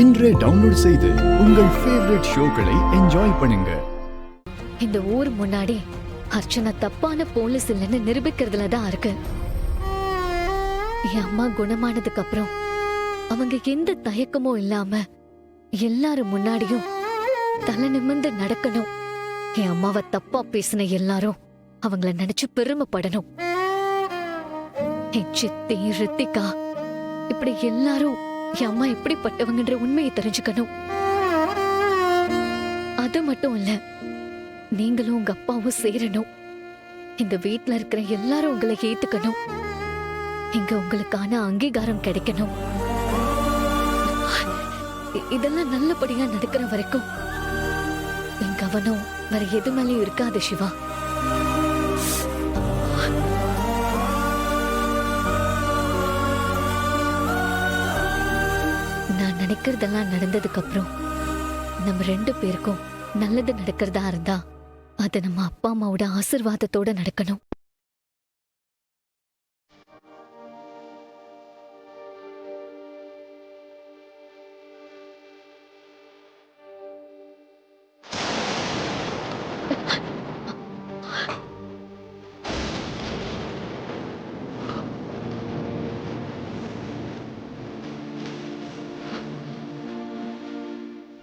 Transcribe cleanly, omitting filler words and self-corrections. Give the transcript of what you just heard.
இன்றே டவுன்லோட் செய்து உங்கள் ஃபேவரட் ஷோக்களை என்ஜாய் பண்ணுங்க. இந்த ஊர் முன்னாடி அர்ச்சனா தப்பான போலீஸ் இல்லைன்னு நிரூபிக்கிறதுல தான் இருக்கு. என் அம்மா குணமானதுக்கு அப்புறம் அவங்க எந்த தயக்கமும் இல்லாம எல்லாரும் முன்னாடியும் தலை நிமிர்ந்து நடக்கணும். என் அம்மாவை தப்பா பேசின எல்லாரும் அவங்கள நினைச்சு பெருமைப்படணும். என் சித்தி ரித்திகா இப்படி எல்லாரும் என் அம்மா எப்படிப்பட்டவங்கன்ற உண்மையை தெரிஞ்சுக்கணும். அது மட்டும் இல்ல, நீங்களும் உங்க அப்பாவும் சேரணும். இந்த வீட்ல இருக்கிற எல்லாரும் உங்களை ஏத்துக்கணும். இங்க உங்களுக்கான அங்கீகாரம் கிடைக்கணும். இதெல்லாம் நல்லபடியா நடக்கிற வரைக்கும் என் கவனம் வேற எது மேலயும் இருக்காது சிவா. நான் நினைக்கிறதெல்லாம் நடந்ததுக்கு அப்புறம் நம்ம 2 பேருக்கும் நல்லது நடக்கிறதா இருந்தா அது நம்ம அப்பா அம்மாவோட ஆசீர்வாதத்தோட நடக்கணும்.